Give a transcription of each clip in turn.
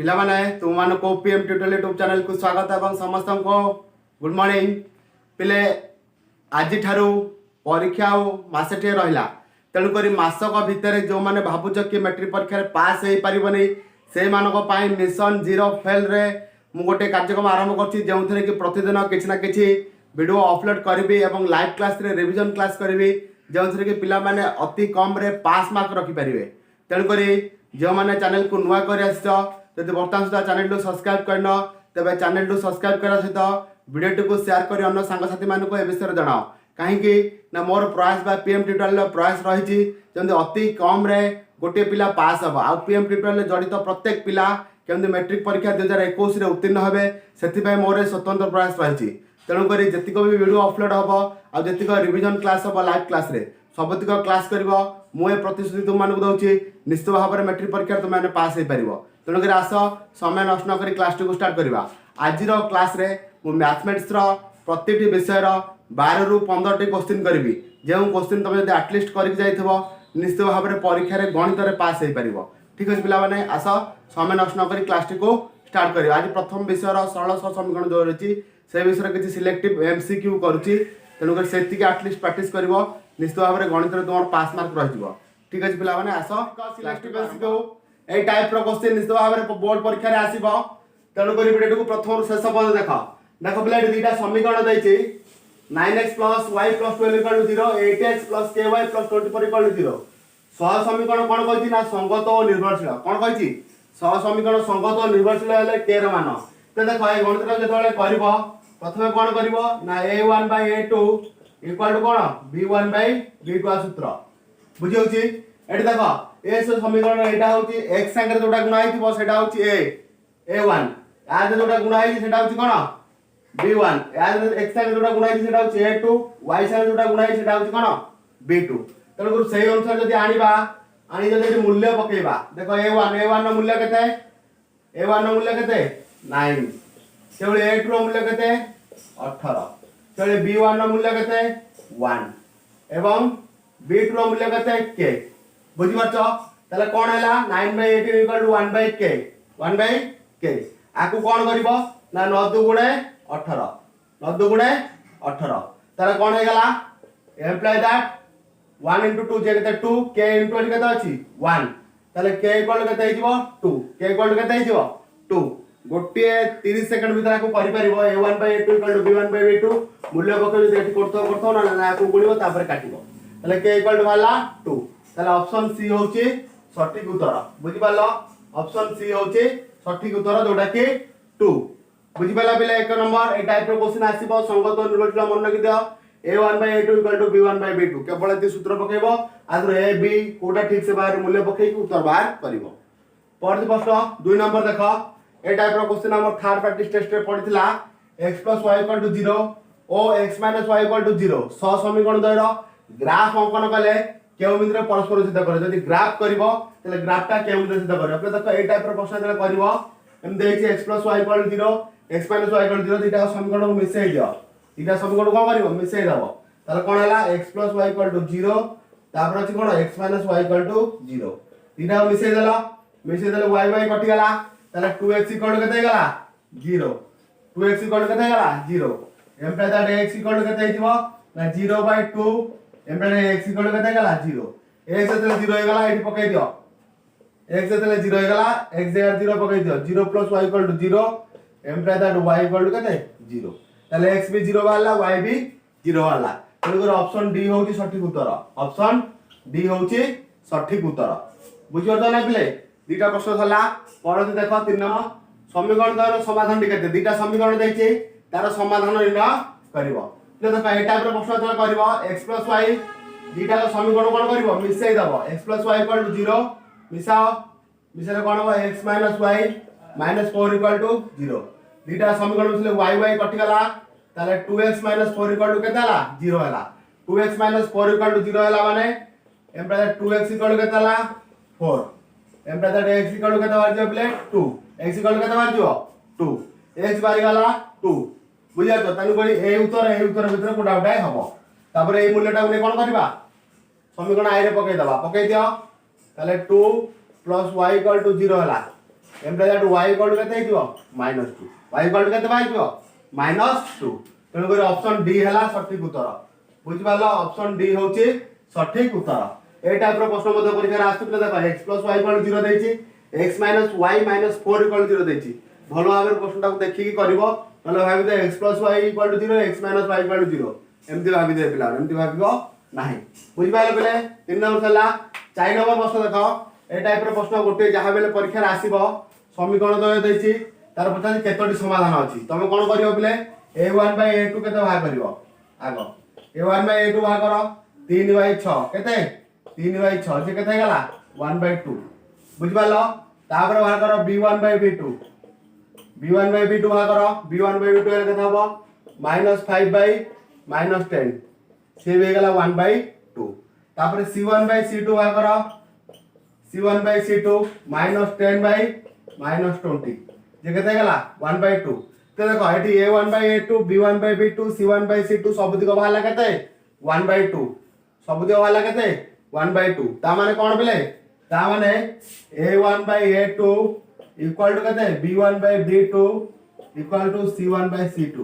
पिला माने तुम मान को पीएम ट्यूटोरियल यूट्यूब चैनल को स्वागत एवं समस्त को गुड मॉर्निंग पिले आज ठारू परीक्षा मसटे रहा तेणुक मासक भितर जो मैंने भावुच कि मैट्रिक परीक्षा पास हो पारबनी से मिशन जीरो फेल रे मु गोटे कार्यक्रम आरंभ कर जो कि प्रतिदिन किसी ना कि वीडियो अपलोड करी और लाइव क्लास रे रिविजन क्लास करी जो कि पिला माने अति कम रे पास मार्क रखिपारे तेणुक जो मैंने चैनल को नुआ कर जब बर्तमान सुधा चैनल को सब्सक्राइब करन तेज चैनल को सब्सक्राइब करने सहित वीडियो को शेयर कर अन्य सांगसाथी मानक ए विषय जनाओ कहीं ना मोर प्रयास बा पीएम ट्यूटोरियल प्रयास रही जमी अति कम रे गोटे पिला पास हम आ पीएम ट्यूटोरियल जड़ित प्रत्येक पिला केमती मैट्रिक परीक्षा 2021 उत्तीर्ण हे से मोर स्वतंत्र प्रयास रही तेणुक जी भी वीडियो अपलोड हम आतीक रिविजन क्लास हम लाइव क्लास रे सबतिक क्लास कर मुझे प्रतिश्रुति तुम मानक दूसरी निश्चित भाव में मैट्रिक परीक्षा तुम पास हो पार तेणुक आस समय नष्ट नक क्लास टी स्टार्ट करवा आज क्लास रे मैथमेटिक्स प्रति विषय 12 ରୁ 15 टी क्वेश्चन करी जो क्वेश्चन तुम जब आटलिस्ट करके निश्चित भाव में परीक्षा गणित में पास हो पार ठीक अच्छे पे आस समय नष्ट नक क्लास टी स्टार्ट कर आज प्रथम विषय सरल समीकरण जो रही से विषय किसी सिलेक्टिव MCQ करुच्ची तेणुक से आटलिस्ट प्रैक्टिस कर निश्चित भाव में गणित में तुम पास मार्क रही ठीक अच्छे पे आस सिलेक्टिव MCQ ए टाइप क्वेश्चन निश्चित भाव में बोर्ड परीक्षा आसो तेणुक वीडियो को प्रथम शेष पर्यटन देख देख पे दुईटा समीकरण देती 9x plus y plus 12 equal to 0 8x plus ky plus 24 equal to 0 सह समीकरण कौन कही ना संगत और निर्भरशील कौन कही सह समीकरण संगत और निर्भरशील है के मान तो देख ये गणित जो प्रथम कौन कर ना a1 by a2 equal to कौन b1 by b2 सूत्र बुझी होची एठी देख ए समीकरण एटा होची x संगे जोटा गुणा हिथिबो सेटा होची a1 आ जोटा गुणा हिथि सेटा होची कौन b1 यार x संगे जोटा गुणा हिथि सेटा होची a2 y संगे जोटा गुणा हिथि सेटा होची कौन b2 तेणु से अनुसार जदि आनिबा आनी जदि मूल्य पकेबा देखो a1 रो मूल्य केते a1 रो मूल्य केते 9 सेबळे a2 रो मूल्य केते 18 सेबळे b1 रो मूल्य केते 1 एवं b2 रो मूल्य केते k बुझि परछो तले कोन हैला 9/18 = 1/k आकु कोन करबो ना 9 × 18 9 × 18 तले कोन हे गला एम्प्लॉय दैट 1 × 2 जे केते 2 k * केते अछि 1 तले k = केते हिजबो 2 k = केते हिजबो 2 गोटे 30 सेकंड भीतर आकु करि परिबो a1/a2 = b1/b2 मूल्य पके जे एठी करतो ना आकु गुणिबो तापर काटिबो तले k = वाला 2 तले ऑप्शन सी होची सटीक उत्तर बुझि पालो ऑप्शन सी होची सटीक उत्तर जोटा कि 2 बुझि पाला पिले एक नंबर ए टाइप रो क्वेश्चन आसीबो संगत और निर्भरशील मन रखि दियो a1/a2 = b1/b2 केवल एति सूत्र पकेबो आदर a b कोटा ठीक से बाहर मूल्य पकेई उत्तर बाहर करिवो परति प्रश्न 2 नंबर देखो ए टाइप रो क्वेश्चन हमर थर्ड प्रैक्टिस टेस्ट रे पडिथिला x + y = 0 ओ x - y = 0 सह समीकरण द्वयर ग्राफ अंकन कले केउ मित्र परस्पर सिद्ध करे जदि ग्राफ करिवो तले ग्राफटा केउ मित्र सिद्ध करे अपने देखो ए टाइप रो प्रश्न जले करिवो हम देखि x + y = 0 x - y = 0 दिटा समीकरण को मिसै दियो दिटा समीकरण कोन करिवो मिसै दबो ताले कोन हला x + y = 0 तापर अछि कोन x - y = 0 दिटा मिसै देले y कटि गला ताले 2x = केते गला 0 2x = केते गला 0 एम्प्लॉय दैट x = केते हिजबो ना 0/2 एम्प्लॉय x = केते गला 0 x जतले 0 हे गला एठी पकाई दियो x जतले 0 हे गला x जगह 0 पकाई दियो 0 + y = 0 एम्प्लॉय दैट y = केते 0 ताले x भी 0 वाला y भी 0 वाला तेणुकर ऑप्शन डी होची सटीक उत्तर ऑप्शन डी होची सटीक उत्तर बुझियो त ना पिले दुटा प्रश्न थला परति देखो 3 नंबर समीकरण द्वारा समाधान केते दुटा समीकरण दैछि तार समाधान निर्णय करिवो ले देखो ए टाइप रो प्रश्न तला करिवो x + y दुटा समीकरण कोन करिवो मिसै दबो x + y = 0 मिसाओ मिसले कोन हो x - y - 4 = 0 दुटा समीकरण मिसले y कटि गला ताले 2x - 4 = केते हला 0 हला 2x - 4 = 0 हला माने एम्प्लॉय 2x = केते हला 4 एम्प्लॉय x = केते बार जो प्ले 2 x = केते बार जो 2 x बार गला 2 बुझिया तो तानु कोई ए उत्तर भीतर कोडा उठाय हबो तापर ए मूल्यटा ने कोन करबा समीकरण आई रे पकई दबा पकई दियो ताले 2 + y = 0 हला imply that y equal to केते हेतिबो -2 y इक्वल टू केते बाइथिबो -2 तेणु कर ऑप्शन डी हैला सठिक उत्तर बुझि पालो ऑप्शन डी होची सठिक उत्तर ए टाइप रो प्रश्न मध्ये परीक्षा आस्तु देखो x + y इक्वल 0 देछि x - y - 4 इक्वल 0 देछि भलो भाबे प्रश्न टाको देखि कि करबो नले भाबि दे x + y equal 0 x - y equal 0 एमती भाबि दे पिला एमती भाबिबो नाही बुझि पालो पिले 3 नंबर सला 4 नंबर प्रश्न देखो ए टाइप रो प्रश्न गोटे जहा बेले परीक्षा आसीबो समीकरण दय देछि तार पछान केतोटी समाधान अछि तमे कोन करियो पिले a1 / a2 केते भाग करियो आगो a1 / a2 भाग करो 3/6 केते 3/6 जे केते गेला 1/2 बुझि पालो तापर भाग करो b1 / b2 b1 / b2 भाग करो b1 / b2 केते हबो -5 / -10 से भी गेला 1/2 तापर c1 / c2 भाग करो c1 / c2 -10 / -20 जे केते गेला 1/2 तो देखो eighty a1 / a2 b1 / b2 c1 / c2 सब दिको भाला केते 1/2 सब दिको भाला केते 1/2 ता माने कोन बिले ता माने a1 / a2 इक्वल टू केते b1 / b2 equal to c1 / c2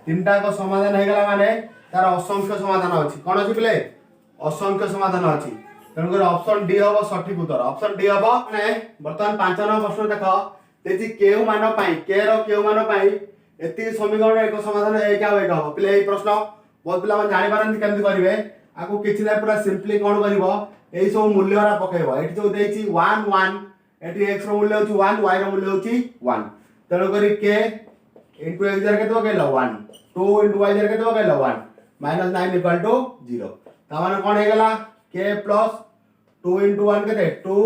तीनटा को समाधान हे गेला माने तार असंख्य समाधान अछि कोन अछि बिले असंख्य समाधान अछि तेनु कर ऑप्शन डी हबो सठिक उत्तर ऑप्शन डी हबो माने वर्तमान 5 नंबर प्रश्न देखो तेजी केउ मान पाई के रो केउ मान पाई एति समीकरण एक समाधान एक हबो पिले एई प्रश्न बहुत पिला मन जानि पारन केमति करिवे आकु किछि ना पूरा सिंपली कोन करबो एई सब मूल्य रा पकेबो एठी जो देछि 1 1 एठी x रो मूल्य होछि 1 y रो मूल्य होछि 1 तेनु करी k into x जर केते पकेलो 1 2 into y जर केते पकेलो 1 -9 इक्वल टू 0 ता माने कोन हे गेला k plus 2 into 1 केते 2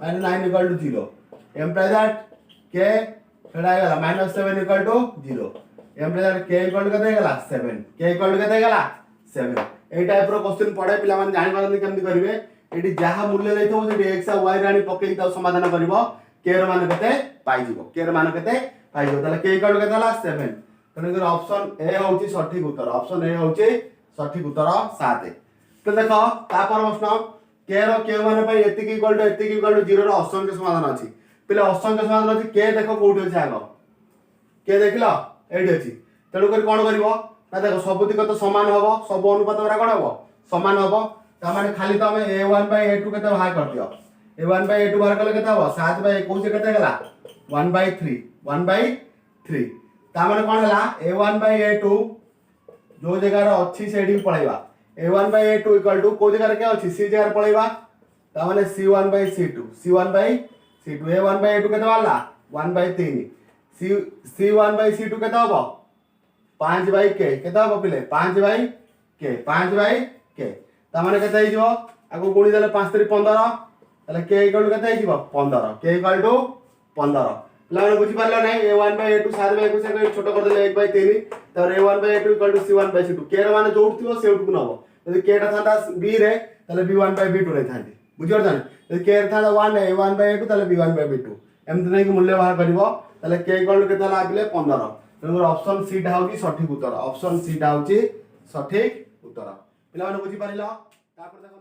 -9 equal to 0 imply that k फेडा गेला -7 equal to 0 imply that k equal to केते गेला 7 k इक्वल टू केते गेला 7 ए टाइप रो क्वेश्चन पढे पिला माने जानि पारन केमति करिवे एठी जहा मूल्य दैथो सेठी x आ y रानी पकेई ता समाधान करबो k रो मान केते पाई जिवो k रो मान केते पाई जिवो ताले k इक्वल टू केते होला 7 तने कर ऑप्शन ए होची सठिक उत्तर ऑप्शन ए होची सठिक उत्तर 7 तो देखो तापर प्रश्न k रो k मान पई एतिकी इक्वल टू 0 रो असंख्य समाधान अछि पिले असंख्य समाधान अछि k देखो कोठी अछि आगो k देखिलो एठी अछि तेनु कर कोन करबो ना देखो सबुति को तो समान हबो सब अनुपात रा कोन हबो समान हबो ता माने खाली तो हमें a1 / a2 केते भाग कर दियो a1 / a2 भाग करले केते हबो 7/21 केते गेला 1/3 ता माने कोन हला a1 / a2 जो जगह रो अछि सेठी पळैबा a1 / a2 इक्वल टू को जगह रे के अछि c जगह रे पळैबा ता माने c1 / c2 a1 / a2 केते वाला 1/3 c1 / c2 केते हबो 5/k केते हबो पिले 5/k ता माने केते हिजो आगो गुणी देले 5 3 15 तले k इक्वल टू केते हिजो 15 k इक्वल टू 15 लाने बुझी पारलो नै a1 / a2 7/21 से छोटो कर देले 1/3 तर a1 / a2 equal to c1 / c2 k रो माने जोड थिबो सेउट को नबो यदि k टा थांता b रे तले b1 / b2 रे थांती बुझी परछन यदि k रे थांता 1 a1 / a2 तले b1 / b2 एमति नै कि मूल्य बाहर करबो तले k इक्वल टू केते लागिले 15 तेनु ऑप्शन सी टा होची सठिक उत्तर ऑप्शन सी टा होची सठिक उत्तर पिला माने बुझी पारिलो तापर देखो